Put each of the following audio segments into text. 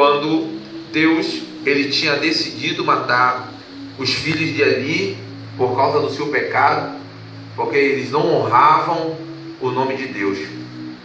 quando Deus ele tinha decidido matar os filhos de Eli por causa do seu pecado, porque eles não honravam o nome de Deus.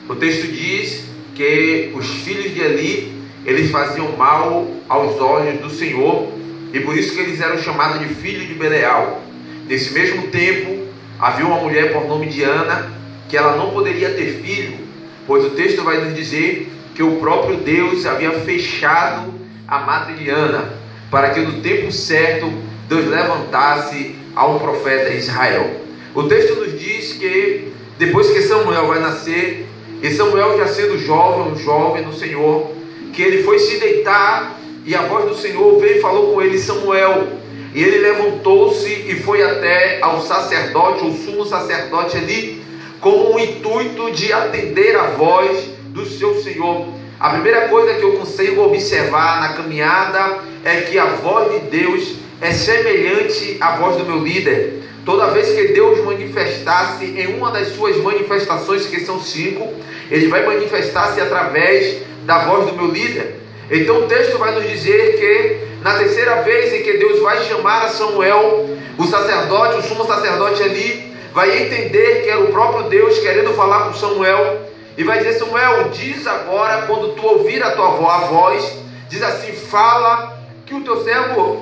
O texto diz que os filhos de Eli, eles faziam mal aos olhos do Senhor, e por isso que eles eram chamados de filhos de Belial. Nesse mesmo tempo, havia uma mulher por nome de Ana, que ela não poderia ter filho, pois o texto vai nos dizer que o próprio Deus havia fechado a madre de Ana, para que no tempo certo Deus levantasse a um profeta em Israel. O texto nos diz que depois que Samuel vai nascer, e Samuel já sendo jovem, um jovem no Senhor, que ele foi se deitar, e a voz do Senhor veio e falou com ele: Samuel. E ele levantou-se e foi até ao sacerdote, o sumo sacerdote ali, com o intuito de atender a voz do seu Senhor. A primeira coisa que eu consigo observar na caminhada é que a voz de Deus é semelhante à voz do meu líder. Toda vez que Deus manifestasse em uma das suas manifestações, que são 5, ele vai manifestar-se através da voz do meu líder. Então o texto vai nos dizer que na terceira vez em que Deus vai chamar a Samuel, o sacerdote, o sumo sacerdote ali, vai entender que era o próprio Deus querendo falar com Samuel, e vai dizer: Samuel, diz agora, quando tu ouvir a voz, diz assim: fala que o teu servo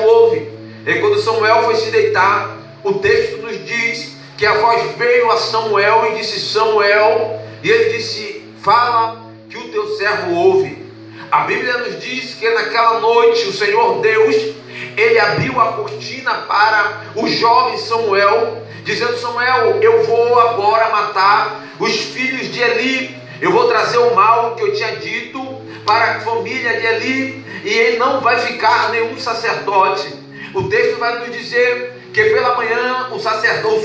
ouve. E quando Samuel foi se deitar, o texto nos diz que a voz veio a Samuel e disse: Samuel, e ele disse: fala que o teu servo ouve. A Bíblia nos diz que naquela noite o Senhor Deus, ele abriu a cortina para o jovem Samuel, dizendo: Samuel, eu vou agora matar os filhos de Eli, eu vou trazer o mal que eu tinha dito para a família de Eli, e ele não vai ficar nenhum sacerdote. O texto vai nos dizer que pela manhã o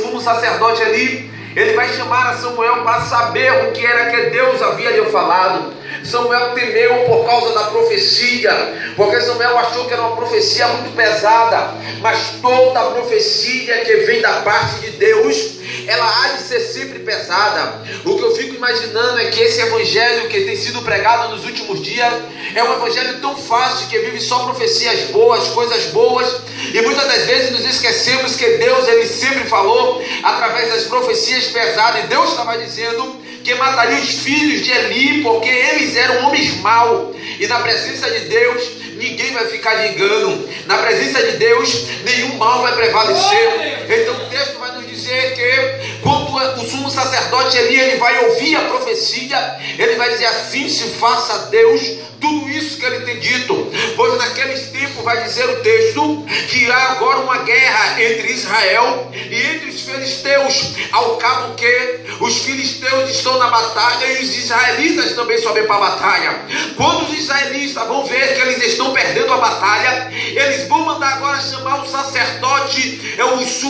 sumo sacerdote ali, ele vai chamar a Samuel para saber o que era que Deus havia lhe falado. Samuel temeu por causa da profecia, porque Samuel achou que era uma profecia muito pesada, mas toda a profecia que vem da parte de Deus, ela há de ser sempre pesada. O que eu fico imaginando é que esse evangelho que tem sido pregado nos últimos dias é um evangelho tão fácil, que vive só profecias boas, coisas boas, e muitas das vezes nos esquecemos que Deus, ele sempre falou através das profecias pesadas, e Deus estava dizendo que mataria os filhos de Eli, porque eles eram homens maus, e na presença de Deus ninguém vai ficar de engano, na presença de Deus nenhum mal vai prevalecer. Então o texto vai nos dizer que quando o sumo sacerdote Eli, ele vai ouvir a profecia, ele vai dizer: assim se faça a Deus tudo isso que ele tem dito, pois naqueles tempos vai dizer o texto que há agora uma guerra entre Israel e entre os filisteus, ao cabo que os filisteus estão na batalha e os israelitas também sobem para a batalha. Quando os israelitas vão ver que eles estão perdendo a batalha, eles vão mandar agora chamar o sacerdote,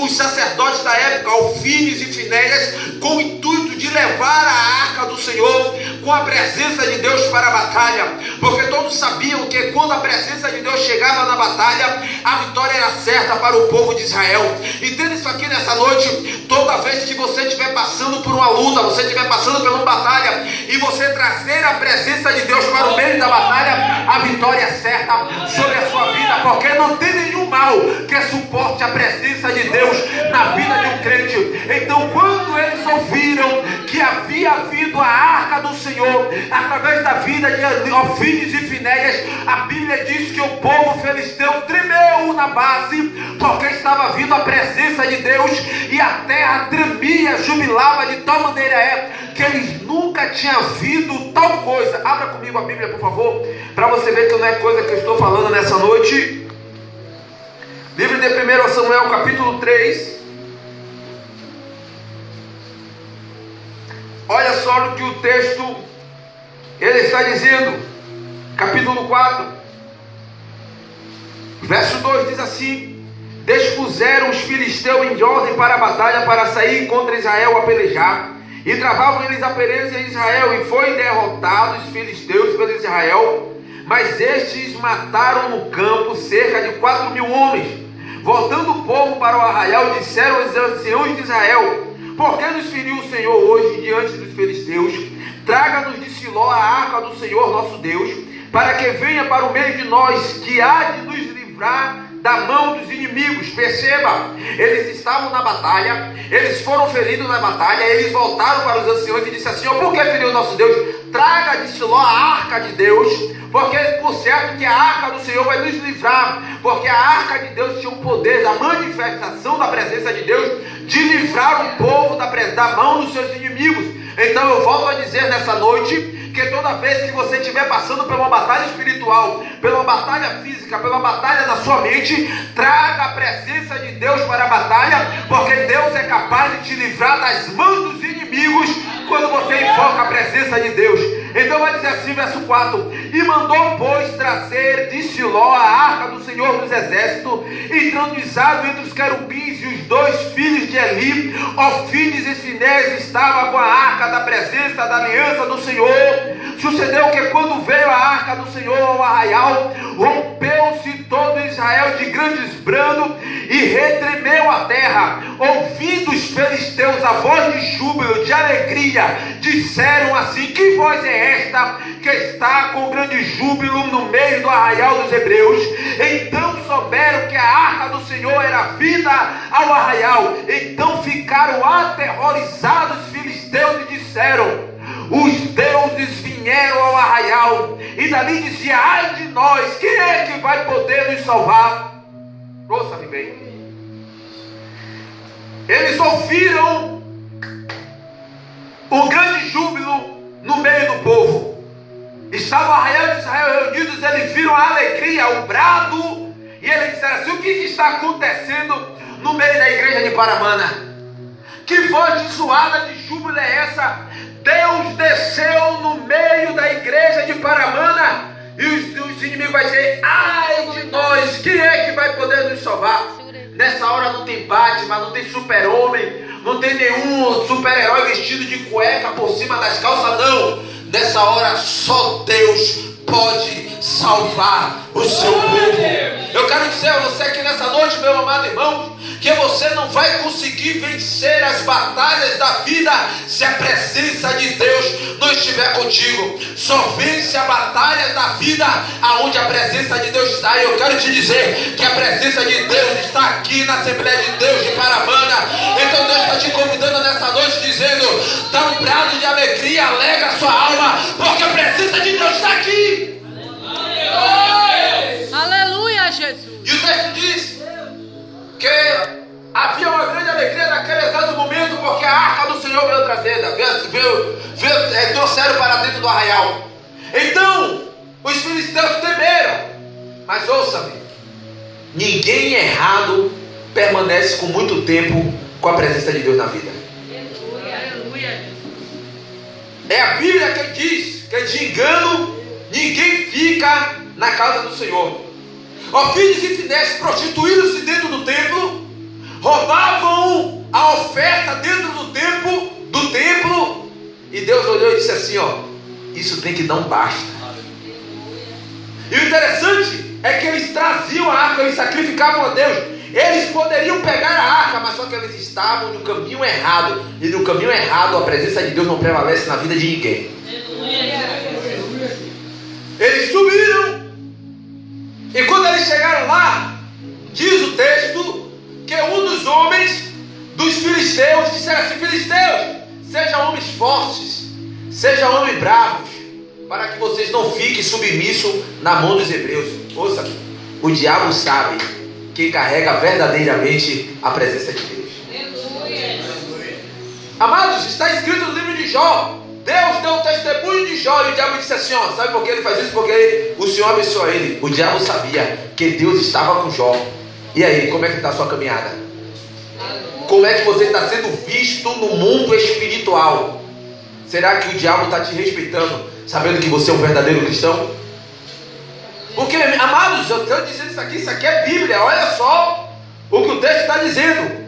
os sacerdotes da época, Ofínios e Finéias, com o intuito de levar a arca do Senhor com a presença de Deus para a batalha, porque todos sabiam que quando a presença de Deus chegava na batalha, a vitória era certa para o povo de Israel. Entenda isso aqui nessa noite. Toda vez que você estiver passando por uma luta, você estiver passando por uma batalha, e você trazer a presença de Deus para o meio da batalha, a vitória é certa sobre a sua vida, porque não tem nenhum mal que suporte a presença de Deus na vida de um crente. Então quando eles ouviram que havia havido a arca do Senhor através da vida de Ofínios e Finéias, a Bíblia diz que o povo filisteu tremeu na base, porque estava vindo a presença de Deus, e a terra tremia, jubilava de tal maneira que eles nunca tinham visto tal coisa. Abra comigo a Bíblia, por favor, para você ver que não é coisa que eu estou falando nessa noite. Livro de 1 Samuel, capítulo 3. Olha só o que o texto ele está dizendo, capítulo 4, verso 2 diz assim: dispuseram os filisteus em ordem para a batalha, para sair contra Israel a pelejar, e travavam eles a peleja em Israel, e foi derrotado os filisteus pelo Israel, mas estes mataram no campo cerca de 4.000 homens. Voltando o povo para o arraial, disseram os anciãos de Israel: por que nos feriu o Senhor hoje diante dos filisteus? Traga-nos de Siló a arca do Senhor nosso Deus, para que venha para o meio de nós, que há de nos livrar da mão dos inimigos. Perceba, eles estavam na batalha, eles foram feridos na batalha, eles voltaram para os anciões e disseram assim: por que feriu o nosso Deus? Traga de Siló a arca de Deus, porque por certo que a arca do Senhor vai nos livrar, porque a arca de Deus tinha o poder da manifestação da presença de Deus, de livrar o povo da mão dos seus inimigos. Então eu volto a dizer nessa noite, que toda vez que você estiver passando por uma batalha espiritual, pela batalha física, pela batalha da sua mente, traga a presença de Deus para a batalha, porque Deus é capaz de te livrar das mãos dos inimigos quando você invoca a presença de Deus. Então vai dizer assim, verso 4: e mandou, pois, trazer de Siló a arca do Senhor dos Exércitos, entronizado entre os querubins, e os 2 filhos de Eli, Ofines e Finés, estavam com a arca da presença da aliança do Senhor. Sucedeu que quando veio a arca do Senhor ao arraial, rompeu-se todo Israel de grande esbrando e retremeu a terra. Ouvindo os filisteus a voz de júbilo, de alegria, disseram assim: que voz é esta que está com grande júbilo no meio do arraial dos hebreus? Então souberam que a arca do Senhor era vinda ao arraial. Então ficaram aterrorizados os filisteus e disseram: os deuses vieram ao arraial. E dali dizia: ai de nós, quem é que vai poder nos salvar? Ouça-me bem. Eles ouviram o grande júbilo no meio do povo. Estava o arraial de Israel reunidos, eles viram a alegria, o brado, e eles disseram assim: o que está acontecendo no meio da igreja de Paramana? Que voz de suada de júbilo é essa? Deus desceu no meio da igreja de Paramana, e os inimigos vão dizer: ai de nós, quem é que vai poder nos salvar? Nessa hora não tem Batman, não tem super-homem, não tem nenhum super-herói vestido de cueca por cima das calças, não. Nessa hora só Deus pode salvar o seu povo. Eu quero dizer a você aqui nessa noite, meu amado irmão, que você não vai conseguir vencer as batalhas da vida se a presença de Deus não estiver contigo. Só vence a batalha da vida aonde a presença de Deus está. E eu quero te dizer que a presença de Deus está aqui na Assembleia de Deus de Paramana. Então Deus está te convidando nessa noite, dizendo: dá um brado de alegria, alegra a sua alma, porque a presença de Deus está aqui. Aleluia, Jesus. E o texto diz que havia uma grande alegria naquele exato momento, porque a arca do Senhor veio trazida, trouxeram para dentro do arraial. Então os filisteus temeram. Mas ouça-me, ninguém errado permanece com muito tempo com a presença de Deus na vida. É a Bíblia que diz que de engano ninguém fica na casa do Senhor. Ofines e Finés prostituíram-se dentro do templo, roubavam a oferta dentro do templo, e Deus olhou e disse assim: ó, isso tem que dar um basta. E o interessante é que eles traziam a arca, eles sacrificavam a Deus. Eles poderiam pegar a arca, mas só que eles estavam no caminho errado. E no caminho errado a presença de Deus não prevalece na vida de ninguém. Eles subiram, e quando eles chegaram lá, diz o texto que um dos homens dos filisteus disseram assim: filisteus, sejam homens fortes, sejam homens bravos, para que vocês não fiquem submissos na mão dos hebreus. Ouça, o diabo sabe quem carrega verdadeiramente a presença de Deus. Amados, está escrito no livro de Jó. Deus deu o testemunho de Jó, e o diabo disse assim: ó, sabe por que ele faz isso? Porque o Senhor abençoou ele. O diabo sabia que Deus estava com Jó. E aí, como é que está a sua caminhada? Como é que você está sendo visto no mundo espiritual? Será que o diabo está te respeitando, sabendo que você é um verdadeiro cristão? Porque, amados, eu estou dizendo isso aqui é Bíblia. Olha só o que o texto está dizendo.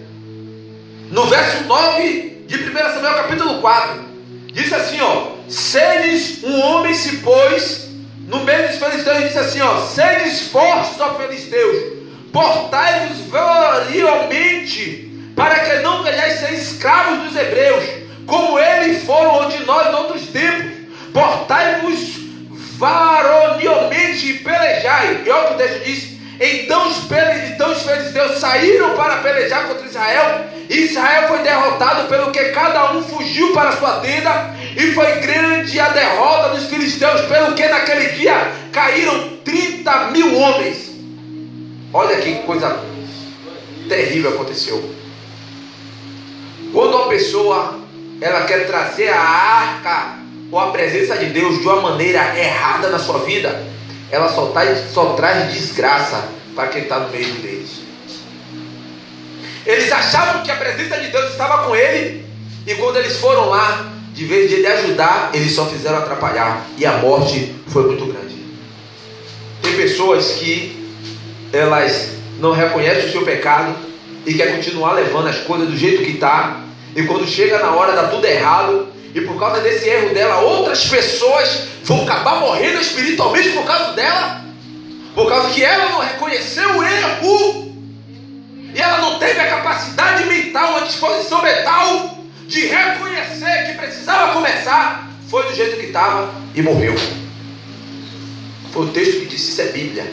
No verso 9 de 1 Samuel capítulo 4, diz assim, ó: sedes um homem se pôs no meio dos filisteus, e disse assim, ó: sedes fortes, ó filisteus, portai-vos valoriosamente, para que não venhais ser escravos dos hebreus, como eles foram de nós em outros tempos. Portai-vos varonilmente pelejai. E olha o que o texto diz. Então os filisteus saíram para pelejar contra Israel, e Israel foi derrotado, pelo que cada um fugiu para a sua tenda, e foi grande a derrota dos filisteus, pelo que naquele dia caíram 30.000 homens. Olha que coisa terrível aconteceu. Quando uma pessoa ela quer trazer a arca ou a presença de Deus de uma maneira errada na sua vida, ela só traz desgraça para quem está no meio deles. Eles achavam que a presença de Deus estava com ele, e quando eles foram lá, de vez de ele ajudar, eles só fizeram atrapalhar, e a morte foi muito grande. Tem pessoas que elas não reconhecem o seu pecado e quer continuar levando as coisas do jeito que está, e quando chega na hora dá tudo errado, e por causa desse erro dela, outras pessoas vão acabar morrendo espiritualmente por causa dela, por causa que ela não reconheceu o erro, e ela não teve a capacidade mental, a disposição mental de reconhecer que precisava começar, foi do jeito que estava e morreu. Foi o texto que disse, isso é Bíblia.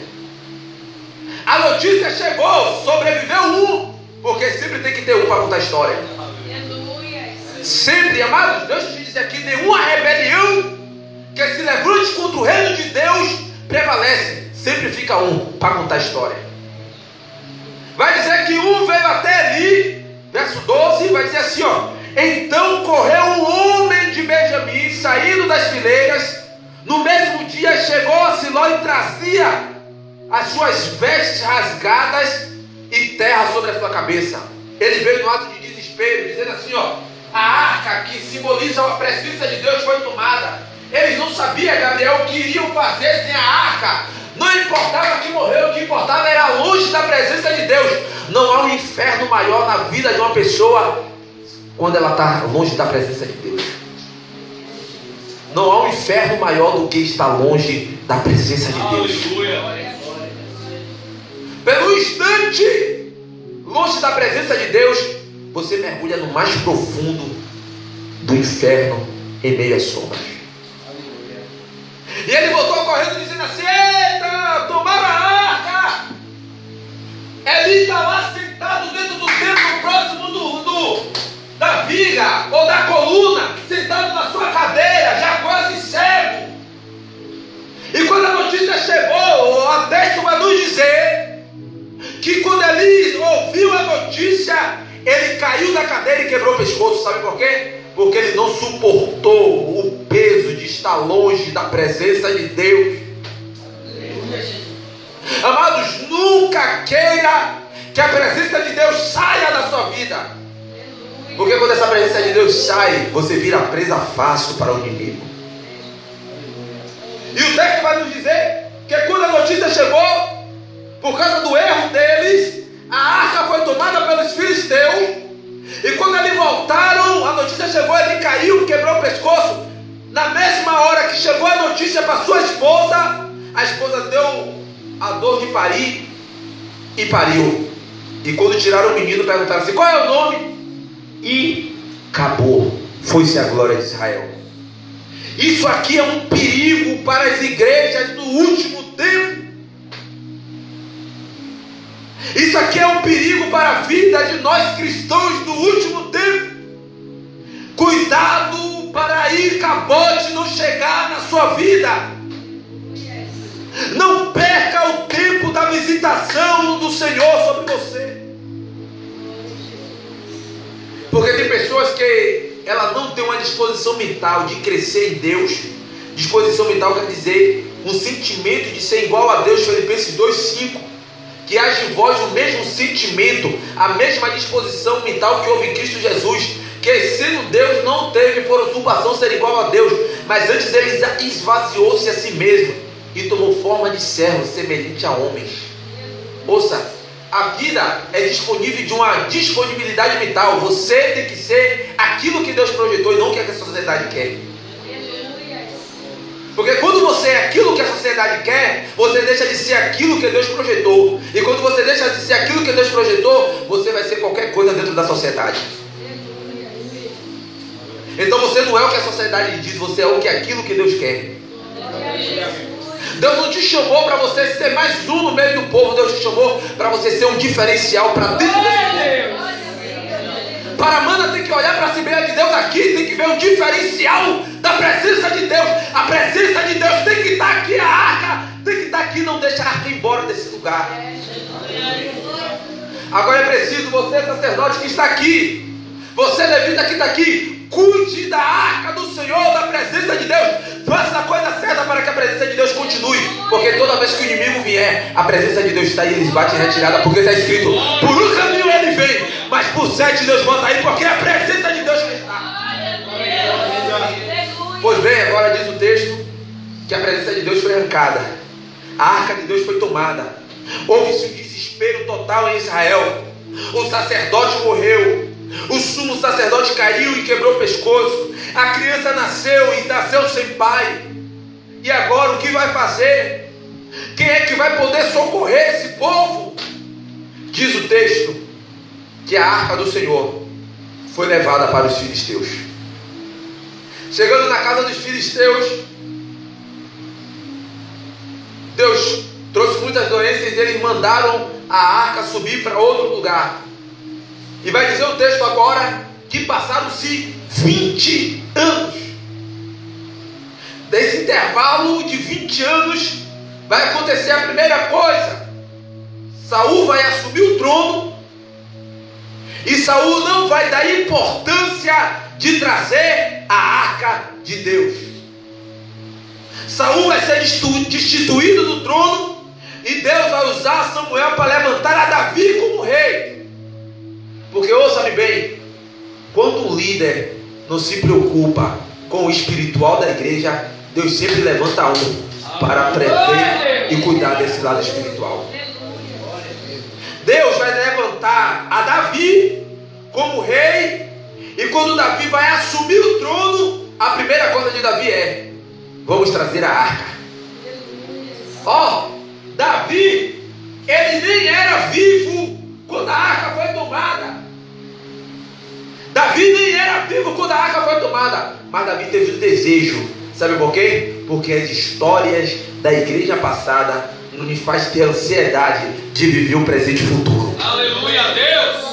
A notícia chegou, sobreviveu um, porque sempre tem que ter um para contar a história. Sempre, amados, Deus te diz aqui, nenhuma rebelião que se levante contra o reino de Deus prevalece. Sempre fica um para contar a história. Vai dizer que um veio até ali, verso 12, vai dizer assim, ó. Então correu um homem de Benjamim, saindo das fileiras, no mesmo dia chegou a Siló e trazia as suas vestes rasgadas e terra sobre a sua cabeça. Ele veio no ato de desespero, dizendo assim, ó. A arca que simboliza a presença de Deus foi tomada. Eles não sabiam, Gabriel, o que iriam fazer sem a arca. Não importava que morreu, o que importava era longe da presença de Deus. Não há um inferno maior na vida de uma pessoa quando ela está longe da presença de Deus. Não há um inferno maior do que estar longe da presença de Deus. Pelo instante, longe da presença de Deus, você mergulha no mais profundo do inferno, em meio às sombras. E ele voltou correndo dizendo assim, eita, tomaram a arca. Eli está lá sentado dentro do templo, próximo da viga ou da coluna, sentado na sua cadeira, já quase cego. E quando a notícia chegou, o texto vai nos dizer que quando Eli ouviu a notícia, ele caiu da cadeira e quebrou o pescoço. Sabe por quê? Porque ele não suportou o peso de estar longe da presença de Deus. Amados, nunca queira que a presença de Deus saia da sua vida, porque quando essa presença de Deus sai, você vira presa fácil para o inimigo. E o texto vai nos dizer que quando a notícia chegou, por causa do erro deles, a arca foi tomada pelos filisteus. E quando eles voltaram, a notícia chegou, ele caiu, quebrou o pescoço. Na mesma hora que chegou a notícia para sua esposa, a esposa deu a dor de parir e pariu. E quando tiraram o menino, perguntaram assim, qual é o nome? E acabou, foi-se a glória de Israel. Isso aqui é um perigo para as igrejas do último tempo. Isso aqui é um perigo para a vida de nós cristãos do último tempo. Cuidado para aí cabote não chegar na sua vida. Não perca o tempo da visitação do Senhor sobre você. Porque tem pessoas que ela não tem uma disposição mental de crescer em Deus. Disposição mental quer dizer um sentimento de ser igual a Deus. Filipenses 2:5. Que haja em vós o mesmo sentimento, a mesma disposição mental que houve em Cristo Jesus, que sendo Deus não teve por usurpação ser igual a Deus, mas antes ele esvaziou-se a si mesmo e tomou forma de servo, semelhante a homens. Ouça, a vida é disponível de uma disponibilidade mental. Você tem que ser aquilo que Deus projetou e não o que a sociedade quer. Porque quando você é aquilo que a sociedade quer, você deixa de ser aquilo que Deus projetou. E quando você deixa de ser aquilo que Deus projetou, você vai ser qualquer coisa dentro da sociedade. Então você não é o que a sociedade diz, você é o que aquilo que Deus quer. Deus não te chamou para você ser mais um no meio do povo. Deus te chamou para você ser um diferencial para dentro desse povo. Paramana tem que olhar para a Assembleia de Deus aqui, tem que ver o diferencial da presença de Deus. A presença de Deus tem que estar aqui, a arca tem que estar aqui, não deixa a arca ir embora desse lugar. Agora é preciso você, sacerdote que está aqui, você levita que está aqui, cuide da arca do Senhor, da presença de Deus. Faça a coisa certa para que a presença de Deus continue. Porque toda vez que o inimigo vier, a presença de Deus está e eles batem em retirada. Porque está escrito, por um caminho ele vem, mas por 7 Deus manda aí, porque é a presença de Deus que está. Pois bem, agora diz o texto que a presença de Deus foi arrancada, a arca de Deus foi tomada. Houve-se um desespero total em Israel. O sacerdote morreu, o sumo sacerdote caiu e quebrou o pescoço. A criança nasceu e nasceu sem pai. E agora o que vai fazer? Quem é que vai poder socorrer esse povo? Diz o texto que a arca do Senhor foi levada para os filisteus. Chegando na casa dos filisteus, Deus trouxe muitas doenças e eles mandaram a arca subir para outro lugar. E vai dizer o texto agora que passaram-se 20 anos. Desse intervalo de 20 anos vai acontecer a primeira coisa. Saul vai assumir o trono e Saul não vai dar importância de trazer a arca de Deus. Saul vai ser destituído do trono e Deus vai usar Samuel para levantar a Davi como rei. Porque ouça-me bem, quando um líder não se preocupa com o espiritual da igreja, Deus sempre levanta um para prever e cuidar desse lado espiritual. Deus vai levantar a Davi como rei, e quando Davi vai assumir o trono, a primeira coisa de Davi é: vamos trazer a arca. Davi, ele nem era vivo quando a arca foi tomada. Davi nem era vivo quando a arca foi tomada, mas Davi teve o desejo. Sabe por quê? Porque as histórias da igreja passada não me faz ter ansiedade de viver o presente e o futuro. Aleluia a Deus!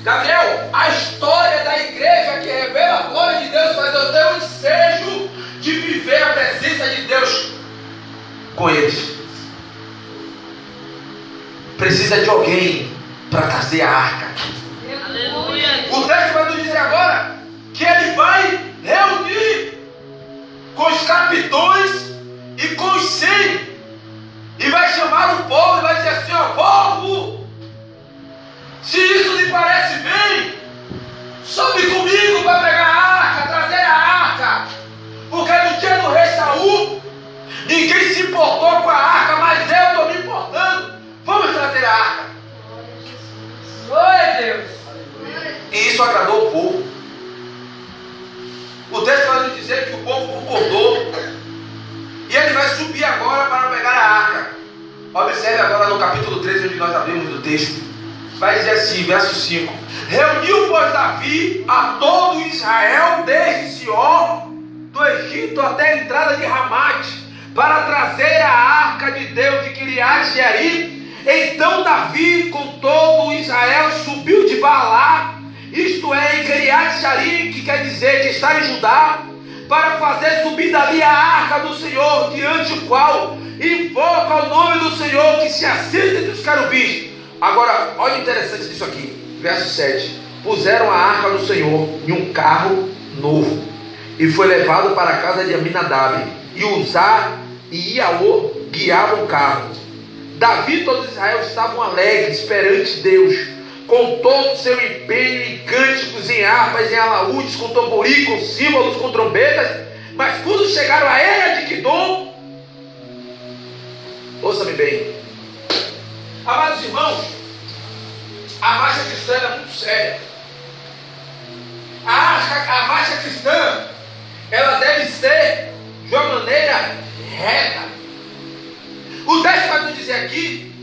Gabriel, a história da igreja que revela a glória de Deus faz eu ter o desejo de viver a presença de Deus com eles. Precisa de alguém para trazer a arca. Aleluia! O texto vai nos dizer agora que ele vai reunir com os capitões e com os 100 e vai chamar o povo e vai dizer assim: ó, povo, se isso lhe parece bem, sobe comigo para pegar a arca, trazer a arca. Porque no dia do rei Saul, ninguém se importou com a arca, mas eu estou me importando. Vamos trazer a arca. Glória a Deus! E isso agradou o povo. O texto vai nos dizer que o povo concordou. E ele vai subir agora para pegar a arca. Observe agora no capítulo 13, onde nós abrimos o texto. Vai dizer assim, verso 5: reuniu, pois, Davi a todo Israel, desde Sior, do Egito até a entrada de Ramate, para trazer a arca de Deus de Quiriate-Jearim. Então Davi, com todo Israel, subiu de Baalá, isto é, em Quiriate-Jearim, que quer dizer que está em Judá, para fazer subir dali a arca do Senhor, diante do qual invoca o nome do Senhor, que se assenta entre os querubins. Agora, olha o interessante disso aqui, verso 7: puseram a arca do Senhor em um carro novo, e foi levado para a casa de Aminadab, e Uzá e Iaô guiavam o carro. Davi e todo Israel estavam alegres perante Deus, com todo o seu empenho em cânticos, em harpas, em alaúdes, com tamborim, com símbolos, com trombetas. Mas quando chegaram à era de Quidom, ouça-me bem, amados irmãos, a marcha cristã é muito séria. A marcha cristã, ela deve ser de uma maneira reta. O texto vai nos dizer aqui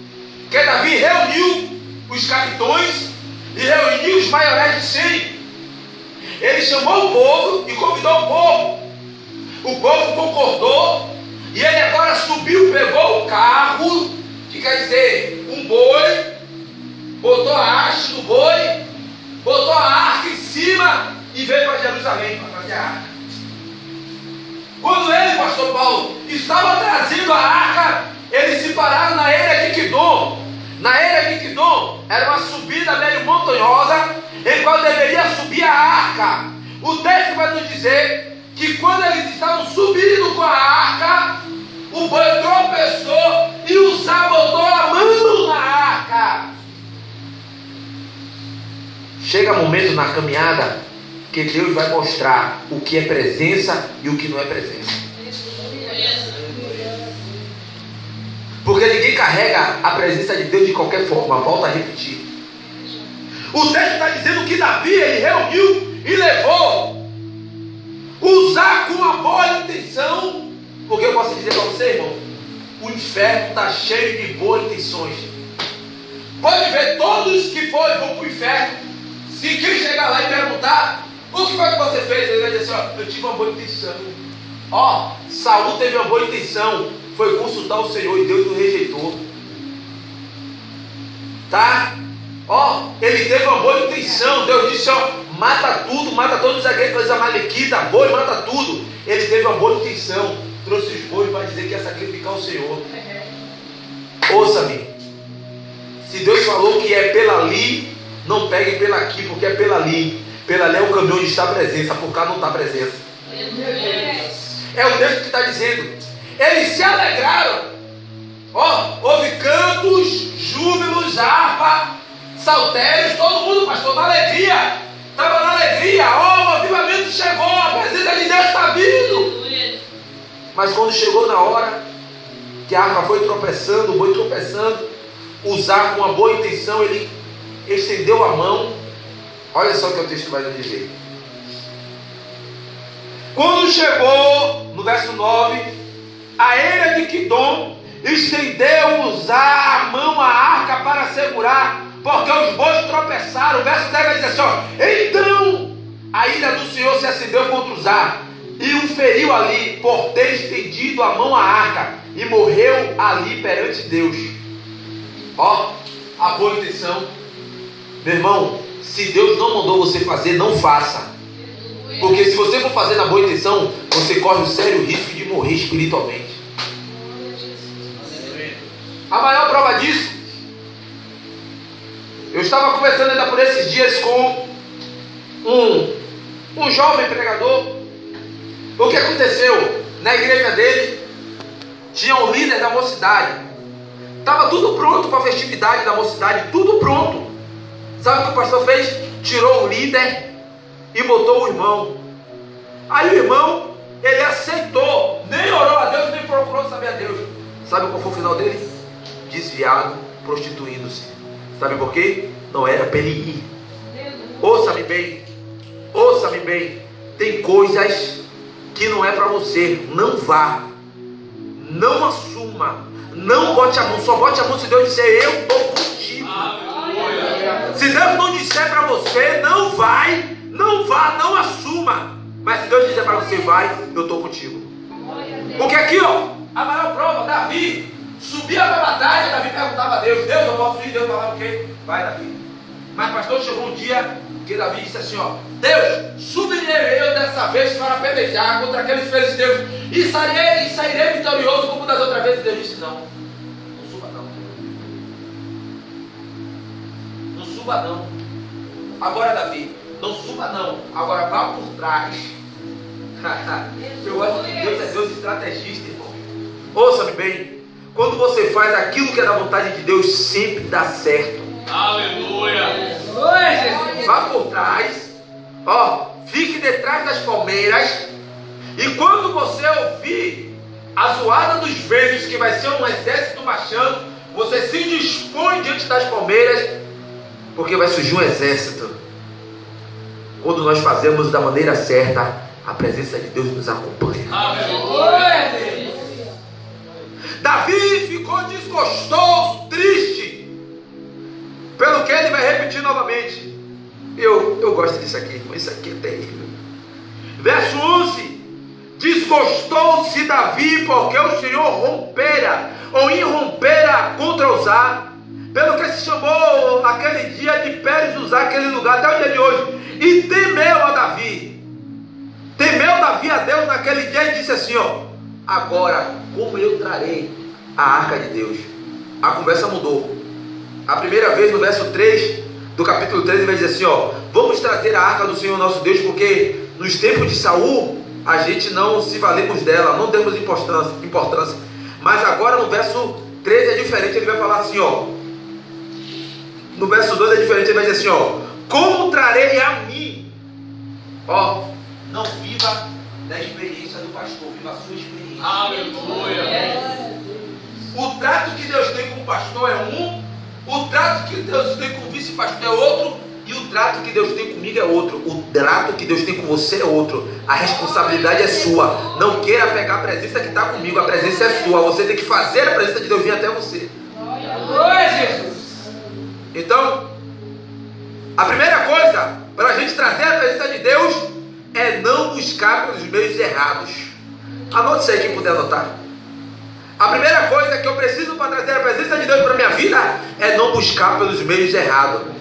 que Davi reuniu os capitões e reuniu os maiores de 100. Ele chamou o povo e convidou o povo. O povo concordou E ele agora subiu, pegou o carro, que quer dizer, um boi, botou a haste do boi, botou a arca em cima e veio para Jerusalém para trazer a arca. Quando ele, pastor Paulo, estava trazendo a arca, eles se pararam na Eira de Quidom. Na Eira de Quidom era uma subida meio montanhosa, em qual deveria subir a arca. O texto vai nos dizer que quando eles estavam subindo com a arca, o boi tropeçou e Uzá botou a mão na arca. Chega momento na caminhada que Deus vai mostrar o que é presença e o que não é presença. Porque ninguém carrega a presença de Deus de qualquer forma. Volto a repetir. O texto está dizendo que Davi, ele reuniu e levou Uzá com uma boa intenção. Porque eu posso dizer para você, irmão, o inferno está cheio de boas intenções. Pode ver todos que vão para o inferno. Se quem chegar lá e perguntar o que foi que você fez, ele vai dizer assim, ó, eu tive uma boa intenção. Ó, Saul teve uma boa intenção, foi consultar o Senhor e Deus o rejeitou. Tá? Ó, ele teve uma boa intenção. Deus disse, ó, mata tudo, mata todos os amalequitas, boi, mata tudo. Ele teve uma boa intenção, trouxe os bois para dizer que ia sacrificar o Senhor. Ouça-me, se Deus falou que é pela ali, não pegue pela aqui, porque é pela ali. Pela ali é o caminho onde está a presença, por cá não está a presença. É o texto que está dizendo. Eles se alegraram. Ó, houve cantos, júbilos, harpa, saltérios, todo mundo, pastor, na alegria. Estava na alegria. Ó, o avivamento chegou, a presença de Deus está vindo. Mas quando chegou na hora que a harpa foi tropeçando, o boi tropeçando, Uzá com uma boa intenção, ele estendeu a mão. Olha só o que o texto vai nos dizer. Quando chegou, no verso 9, a Eira de Quidom, estendeu Uzá a mão à arca para segurar, porque os bois tropeçaram. O verso 10 vai dizer assim, ó, então a ira do Senhor se acendeu contra Uzá e o feriu ali por ter estendido a mão à arca, e morreu ali perante Deus. Ó, a boa intenção. Meu irmão, se Deus não mandou você fazer, não faça. Porque se você for fazer na boa intenção, você corre o sério risco de morrer espiritualmente. A maior prova disso, eu estava conversando ainda por esses dias com um jovem pregador. O que aconteceu? Na igreja dele, tinha um líder da mocidade. Estava tudo pronto para a festividade da mocidade, tudo pronto. Sabe o que o pastor fez? Tirou o líder e botou o irmão. Aí o irmão, ele aceitou, nem orou a Deus, nem procurou saber a Deus. Sabe qual foi o final dele? Desviado, prostituindo-se. Sabe por quê? Não era para ele ir. Ouça-me bem, ouça-me bem. Tem coisas que não é para você. Não vá, não assuma, não bote a mão. Só bote a mão se Deus disser, eu estou contigo. Se Deus não disser para você, não vai, não vá, não assuma. Mas se Deus disser para você, vai, eu estou contigo. Porque aqui, ó, a maior prova, Davi subia para a batalha. Davi perguntava a Deus, Deus, eu posso ir? Deus falava o quê? Vai, Davi. Mas pastor, chegou um dia que Davi disse assim, ó, Deus, subirei eu dessa vez para pelejar contra aqueles filisteus e sairei vitorioso como das outras vezes. Deus disse, não suba não. Não suba não. Agora, Davi, não suba não. Agora vá por trás. Eu gosto de Deus, é Deus estrategista, irmão. Ouça-me bem. Quando você faz aquilo que é da vontade de Deus, sempre dá certo. Aleluia. Vá por trás. Ó, fique detrás das palmeiras. E quando você ouvir a zoada dos ventos, que vai ser um exército marchando, você se dispõe diante das palmeiras, porque vai surgir um exército. Quando nós fazemos da maneira certa, a presença de Deus nos acompanha. Aleluia. Davi ficou desgostoso, triste, pelo que ele vai repetir novamente. Eu gosto disso aqui, irmão. Isso aqui é terrível. Verso 11: Desgostou-se Davi porque o Senhor rompera ou irrompera contra Uzá, pelo que se chamou aquele dia de Pérez de Uzá, aquele lugar até o dia de hoje. E temeu a Davi. Temeu Davi a Deus naquele dia e disse assim, ó: agora como eu trarei a arca de Deus? A conversa mudou. A primeira vez no verso 3 do capítulo 13 vai dizer assim, ó: vamos trazer a arca do Senhor nosso Deus, porque nos tempos de Saul a gente não se valemos dela, não demos importância. Mas agora no verso 13 é diferente, ele vai falar assim, ó. No verso 2 é diferente, ele vai dizer assim, ó: como trarei a mim? Ó, não viva da experiência do pastor, viva a sua experiência. Aleluia. O trato que Deus tem com o pastor é um, o trato que Deus tem com o vice-pastor é outro, e o trato que Deus tem comigo é outro. O trato que Deus tem com você é outro. A responsabilidade é sua. Não queira pegar a presença que está comigo, a presença é sua. Você tem que fazer a presença de Deus vir até você. Glória a Jesus. Então, a primeira coisa para a gente trazer a presença de Deus é não buscar pelos meios errados. Anote isso aí, quem puder anotar. A primeira coisa que eu preciso para trazer a presença de Deus para a minha vida é não buscar pelos meios errados.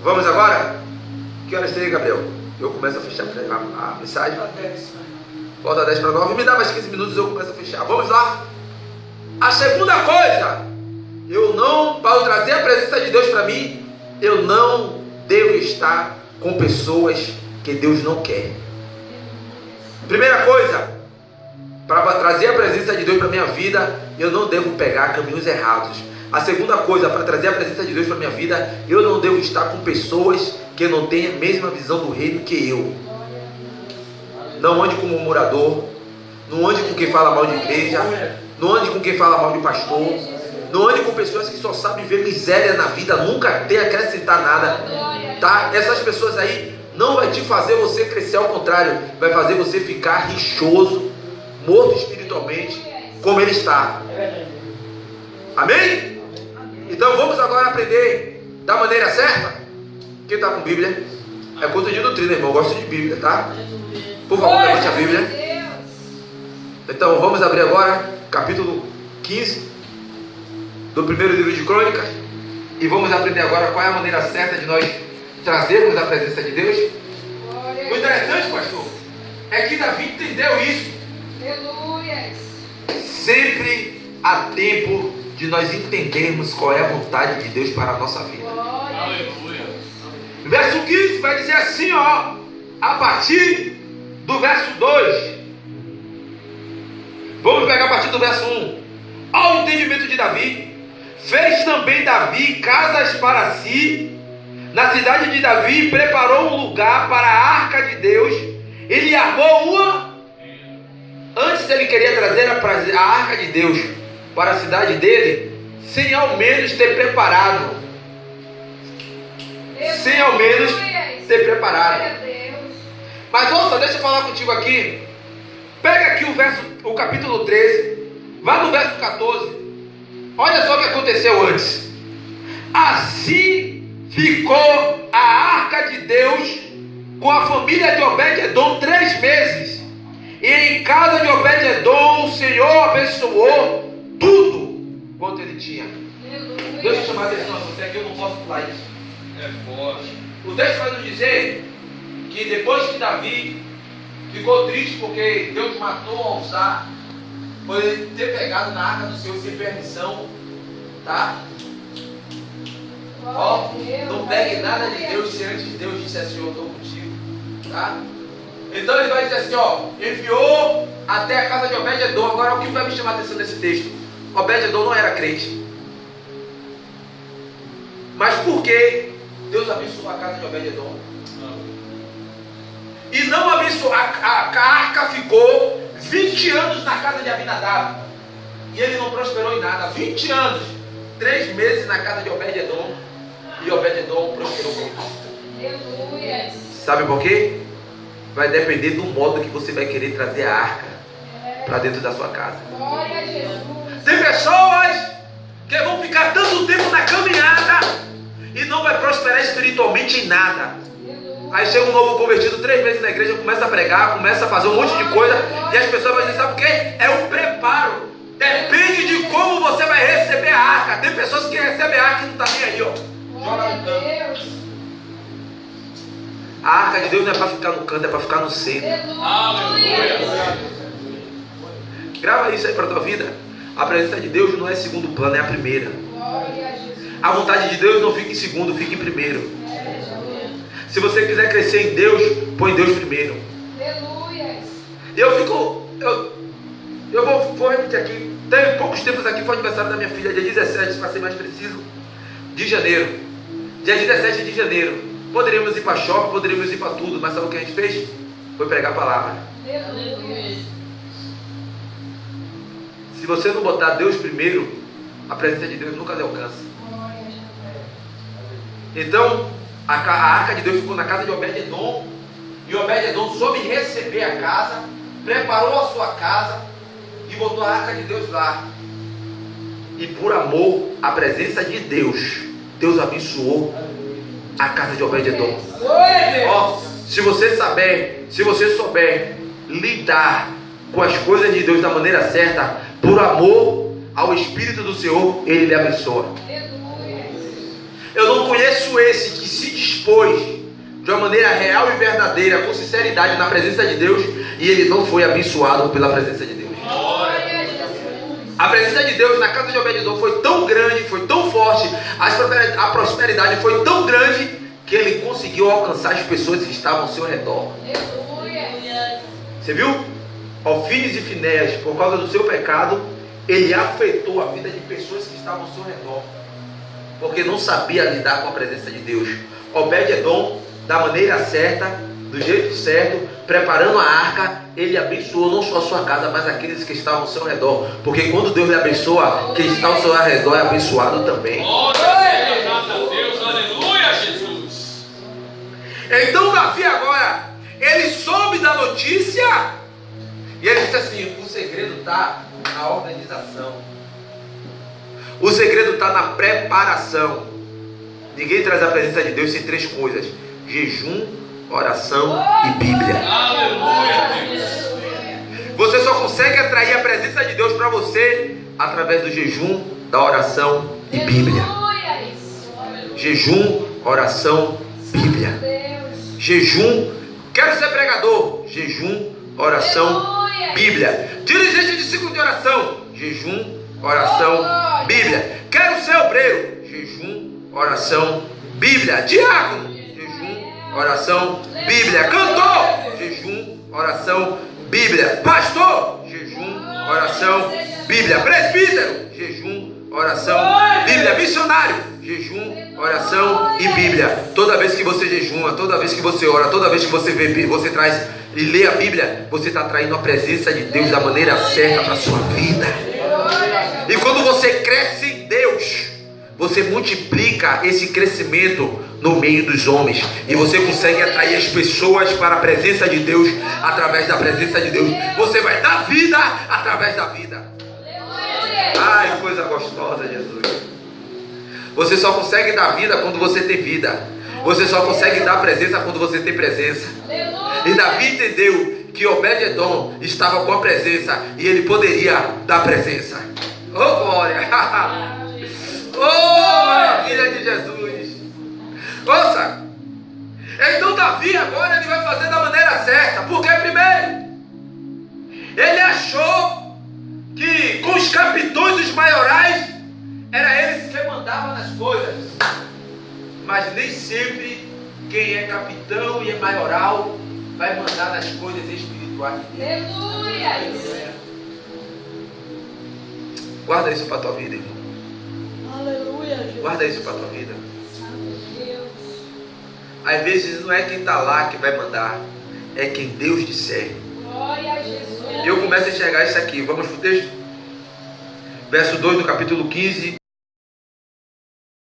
Vamos agora? Que horas tem, Gabriel? Eu começo a fechar a mensagem. Volta 10 para 9. Me dá mais 15 minutos e eu começo a fechar. Vamos lá? A segunda coisa, para eu trazer a presença de Deus para mim, eu não devo estar com pessoas que Deus não quer. Primeira coisa, para trazer a presença de Deus para minha vida, eu não devo pegar caminhos errados. A segunda coisa, para trazer a presença de Deus para minha vida, eu não devo estar com pessoas que não têm a mesma visão do reino que eu. Não ande com murmurador, não ande com quem fala mal de igreja, não ande com quem fala mal de pastor, não ande com pessoas que só sabem ver miséria na vida, nunca tem a acrescentar nada, tá? Essas pessoas aí não vai te fazer você crescer, ao contrário, vai fazer você ficar rixoso, morto espiritualmente, como ele está. Amém? Então vamos agora aprender da maneira certa. Quem está com Bíblia? É culto de doutrina, irmão. Eu gosto de Bíblia, tá? Por favor, levante a Bíblia. Então vamos abrir agora capítulo 15 do primeiro livro de Crônicas. E vamos aprender agora qual é a maneira certa de nós trazermos a presença de Deus. O interessante, pastor, é que Davi entendeu isso. Sempre há tempo de nós entendermos qual é a vontade de Deus para a nossa vida. Aleluia. Verso 15 vai dizer assim, ó, a partir do verso 2. Vamos pegar a partir do verso 1. Ao entendimento de Davi, fez também Davi casas para si na cidade de Davi, preparou um lugar para a arca de Deus. Ele armou uma. Antes ele queria trazer a arca de Deus para a cidade dele, sem ao menos ter preparado. Sem ao menos ter preparado. Mas ouça, deixa eu falar contigo aqui. Pega aqui o capítulo 13, vá no verso 14. Olha só o que aconteceu antes. Assim ficou a arca de Deus com a família de Obed-Edom 3 meses. E em casa de Obed-Edom o Senhor abençoou tudo quanto ele tinha. Deixa eu chamar a atenção a você aqui, eu não posso pular isso. É forte. O texto vai nos dizer que depois que Davi ficou triste porque Deus matou Uzá, por ele ter pegado na arca do Senhor sem permissão, tá? Ó, não pegue nada de Deus se antes de Deus disser assim, eu estou contigo, tá? Então ele vai dizer assim, ó, enviou até a casa de Obed-Edom. Agora o que vai me chamar a atenção nesse texto? Obed-Edom não era crente. Mas por que Deus abençoou a casa de Obed-Edom? E não abençoou, a arca ficou 20 anos na casa de Abinadab. E ele não prosperou em nada. 20 anos, 3 meses na casa de Obed-Edom. E Obed-Edom prosperou muito. Sabe por quê? Vai depender do modo que você vai querer trazer a arca para dentro da sua casa. Tem pessoas que vão ficar tanto tempo na caminhada e não vai prosperar espiritualmente em nada. Aí chega um novo convertido 3 meses na igreja, começa a pregar, começa a fazer um monte de coisa, e as pessoas vão dizer, sabe o quê? É o preparo. Depende de como você vai receber a arca. Tem pessoas que recebem a arca e não tá nem aí, ó. Joga no canto. A arca de Deus não é para ficar no canto, é para ficar no centro. Aleluia. Grava isso aí para tua vida. A presença de Deus não é segundo plano, é a primeira. A vontade de Deus não fica em segundo, fica em primeiro. Se você quiser crescer em Deus, põe Deus primeiro. E eu vou repetir aqui. Tem poucos tempos aqui, foi o aniversário da minha filha, dia 17, para ser mais preciso, de janeiro. Dia 17 de janeiro. Poderíamos ir para shopping, poderíamos ir para tudo, mas sabe o que a gente fez? Foi pregar a palavra. Se você não botar Deus primeiro, a presença de Deus nunca lhe alcança. Então, a arca de Deus ficou na casa de Obed-Edom, e Obed-Edom soube receber a casa, preparou a sua casa e botou a arca de Deus lá. E por amor à presença de Deus, Deus abençoou a casa de Obed-Edom. Se você souber lidar com as coisas de Deus da maneira certa, por amor ao Espírito do Senhor, Ele lhe abençoa. Eu não conheço esse que se dispôs de uma maneira real e verdadeira, com sinceridade na presença de Deus, e ele não foi abençoado pela presença de Deus. A presença de Deus na casa de Obed-Edom foi tão grande, foi tão forte, a prosperidade foi tão grande, que ele conseguiu alcançar as pessoas que estavam ao seu redor. Você viu? Ofines e Finéias, por causa do seu pecado, ele afetou a vida de pessoas que estavam ao seu redor, porque não sabia lidar com a presença de Deus. Obed-Edom, da maneira certa, do jeito certo, preparando a arca, ele abençoou não só a sua casa, mas aqueles que estavam ao seu redor. Porque quando Deus lhe abençoa, quem está ao seu redor é abençoado também. Deus, aleluia, Jesus. Então Davi agora, ele soube da notícia, e ele disse assim: o segredo está na organização. O segredo está na preparação. Ninguém traz a presença de Deus sem 3 coisas: jejum, oração e Bíblia. Aleluia. Você só consegue atrair a presença de Deus para você através do jejum, da oração e Bíblia. Jejum, oração, Bíblia. Jejum, quero ser pregador. Jejum, oração, Bíblia. Dirigente de ciclo de oração. Jejum, oração, Bíblia. Quero ser obreiro. Jejum, oração, Bíblia. Diácono. Jejum, oração, Bíblia. Cantor. Jejum, oração, Bíblia. Pastor. Jejum, oração, Bíblia. Presbítero. Jejum, oração, Bíblia. Missionário. Jejum, oração e Bíblia. Toda vez que você jejuma, toda vez que você ora, toda vez que você vê, você traz e lê a Bíblia, você está traindo a presença de Deus da maneira certa para a sua vida. E quando você cresce em Deus, você multiplica esse crescimento no meio dos homens, e você consegue atrair as pessoas para a presença de Deus através da presença de Deus. Você vai dar vida através da vida. Ai, coisa gostosa, Jesus. Você só consegue dar vida quando você tem vida. Você só consegue dar presença quando você tem presença. E Davi entendeu que Obed-Edom estava com a presença, e ele poderia dar presença. Oh, glória! Oh, maravilha de Jesus! Ouça! Então Davi agora ele vai fazer da maneira certa. Porque primeiro, ele achou que com os capitões, os maiorais, era eles que mandavam nas coisas. Mas nem sempre quem é capitão e é maioral vai mandar nas coisas espirituais de Deus. Aleluia! Guarda isso para a tua vida, irmão. Aleluia, Jesus. Guarda isso para a tua vida. Deus. Às vezes não é quem está lá que vai mandar, é quem Deus disser. Glória a Jesus. Eu começo a enxergar isso aqui. Vamos para o texto? Verso 2 do capítulo 15.